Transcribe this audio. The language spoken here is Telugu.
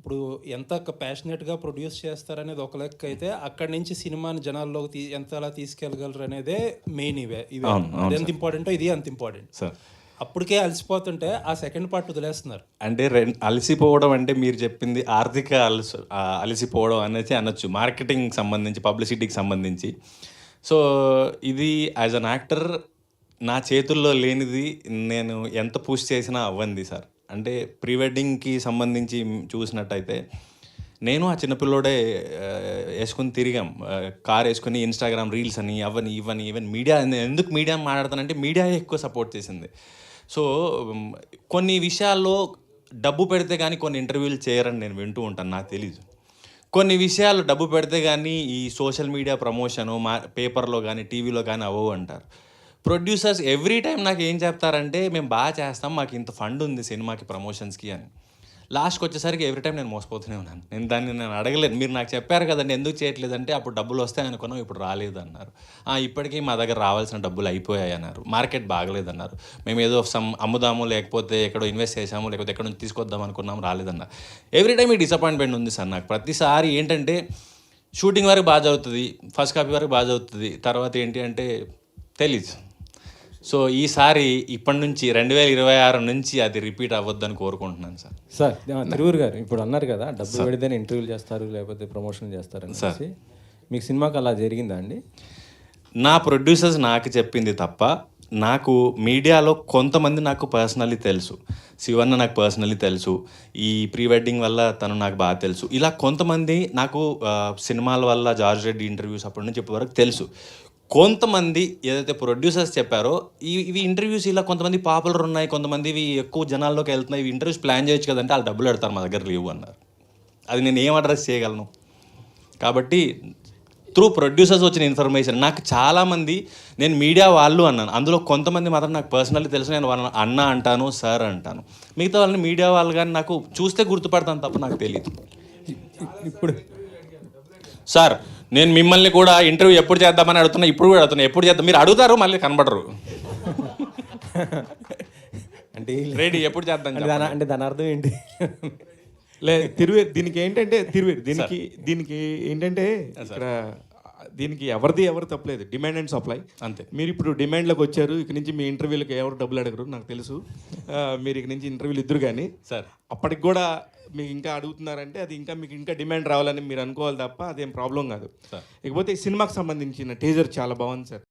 ఇప్పుడు ఎంత ప్యాషనెట్గా ప్రొడ్యూస్ చేస్తారనేది ఒక లెక్క అయితే అక్కడి నుంచి సినిమాని జనాల్లోకి ఎంత అలా తీసుకెళ్ళగలరు అనేదే మెయిన్. ఇవే అది ఎంత ఇంపార్టెంటో ఇది అంత ఇంపార్టెంట్ సార్. అప్పటికే అలసిపోతుంటే ఆ సెకండ్ పార్ట్ వదిలేస్తున్నారు. అంటే అలసిపోవడం అంటే మీరు చెప్పింది ఆర్థిక అలసిపోవడం అనేది అనొచ్చు, మార్కెటింగ్ సంబంధించి, పబ్లిసిటీకి సంబంధించి. సో ఇది యాజ్ అన్ యాక్టర్ నా చేతుల్లో లేనిది నేను ఎంత పుష్ చేసినా అవ్వంది సార్. అంటే ప్రీ వెడ్డింగ్కి సంబంధించి చూసినట్టయితే నేను ఆ చిన్నపిల్లోడే వేసుకుని తిరిగాం, కార్ వేసుకుని ఇన్స్టాగ్రామ్ రీల్స్ అని అవని ఇవని ఈవెన్ మీడియా. ఎందుకు మీడియా మాట్లాడతానంటే మీడియా ఎక్కువ సపోర్ట్ చేసింది. సో కొన్ని విషయాల్లో డబ్బు పెడితే కానీ కొన్ని ఇంటర్వ్యూలు చేయరని నేను వింటూ ఉంటాను, నాకు తెలీదు. కొన్ని విషయాలు డబ్బు పెడితే కానీ ఈ సోషల్ మీడియా ప్రమోషను పేపర్లో కానీ టీవీలో కానీ అవ్వవు అంటారు. ప్రొడ్యూసర్స్ ఎవ్రీ టైం నాకు ఏం చెప్తారంటే మేము బాగా చేస్తాం, మాకు ఇంత ఫండ్ ఉంది సినిమాకి ప్రమోషన్స్కి అని. లాస్ట్కి వచ్చేసరికి ఎవ్రీ టైం నేను మోసపోతూనే ఉన్నాను. నేను అడగలేదు, మీరు నాకు చెప్పారు కదండి ఎందుకు చేయట్లేదంటే అప్పుడు డబ్బులు వస్తాయి అనుకున్నాం, ఇప్పుడు రాలేదు అన్నారు. ఇప్పటికీ మా దగ్గర రావాల్సిన డబ్బులు అయిపోయాయి అన్నారు, మార్కెట్ బాగలేదన్నారు, మేము ఏదో అమ్ముదాము లేకపోతే ఎక్కడో ఇన్వెస్ట్ చేసాము లేకపోతే ఎక్కడ నుంచి తీసుకొద్దాం అనుకున్నాం, రాలేదన్నారు. ఎవ్రీ టైం ఈ డిసప్పాయింట్మెంట్ ఉంది సార్ నాకు. ప్రతిసారి ఏంటంటే షూటింగ్ వరకు బాగా చదువుతుంది, ఫస్ట్ కాపీ వరకు బాగా చదువుతుంది, తర్వాత ఏంటి అంటే తెలీదు. సో ఈసారి ఇప్పటి నుంచి 2026 నుంచి అది రిపీట్ అవ్వద్దని కోరుకుంటున్నాను సార్. సార్ తిరువురు గారు ఇప్పుడు అన్నారు కదా డబ్బు పెడితేనే ఇంటర్వ్యూలు చేస్తారు లేకపోతే ప్రమోషన్ చేస్తారు సార్. మీకు సినిమాకి అలా జరిగిందా అండి? నా ప్రొడ్యూసర్స్ నాకు చెప్పింది తప్ప నాకు మీడియాలో కొంతమంది నాకు పర్సనల్లీ తెలుసు. శివన్న నాకు పర్సనల్లీ తెలుసు, ఈ ప్రీ వెడ్డింగ్ వల్ల తను నాకు బాగా తెలుసు. ఇలా కొంతమంది నాకు సినిమాల వల్ల జార్జ్ రెడ్డి ఇంటర్వ్యూస్ అప్పటి నుంచి ఇప్పటి వరకు తెలుసు. కొంతమంది ఏదైతే ప్రొడ్యూసర్స్ చెప్పారో ఇవి ఇంటర్వ్యూస్ ఇలా కొంతమంది పాపులర్ ఉన్నాయి, కొంతమంది ఇవి ఎక్కువ జనాల్లోకి వెళ్తున్నాయి, ఇవి ఇంటర్వ్యూస్ ప్లాన్ చేయొచ్చు కదంటే వాళ్ళు డబ్బులు పెడతారు, మా దగ్గర లేవు అన్నారు. అది నేను ఏం అడ్రస్ చేయగలను? కాబట్టి త్రూ ప్రొడ్యూసర్స్ వచ్చిన ఇన్ఫర్మేషన్ నాకు చాలామంది, నేను మీడియా వాళ్ళు అన్నాను, అందులో కొంతమంది మాత్రం నాకు పర్సనల్లీ తెలుసు, నేను వాళ్ళని అన్న అంటాను, సార్ అంటాను. మిగతా వాళ్ళని మీడియా వాళ్ళు కానీ నాకు చూస్తే గుర్తుపడతాను తప్ప నాకు తెలియదు. ఇప్పుడు సార్ నేను మిమ్మల్ని కూడా ఇంటర్వ్యూ ఎప్పుడు చేద్దామని అడుగుతున్నా, ఇప్పుడు కూడా అడుగుతున్నా ఎప్పుడు చేద్దాం. మీరు అడుగుతారు మళ్ళీ కనబడరు. అంటే రెడీ ఎప్పుడు చేద్దాం అంటే దాని అర్థం ఏంటి? లేదు దీనికి ఏంటంటే దీనికి ఏంటంటే ఇక్కడ దీనికి ఎవరు తప్పలేదు, డిమాండ్ అండ్ సప్లై అంతే. మీరు ఇప్పుడు డిమాండ్లోకి వచ్చారు, ఇక నుంచి మీ ఇంటర్వ్యూలకు ఎవరు డబ్బులు అడగరు నాకు తెలుసు. మీరు ఇక నుంచి ఇంటర్వ్యూలు ఇద్దరు కానీ సార్ అప్పటికి కూడా మీకు ఇంకా అడుగుతున్నారంటే అది ఇంకా మీకు ఇంకా డిమాండ్ రావాలని మీరు అనుకోవాలి తప్ప అదేం ప్రాబ్లం కాదు. ఇకపోతే ఈ సినిమాకి సంబంధించిన టీజర్ చాలా బాగుంది సార్.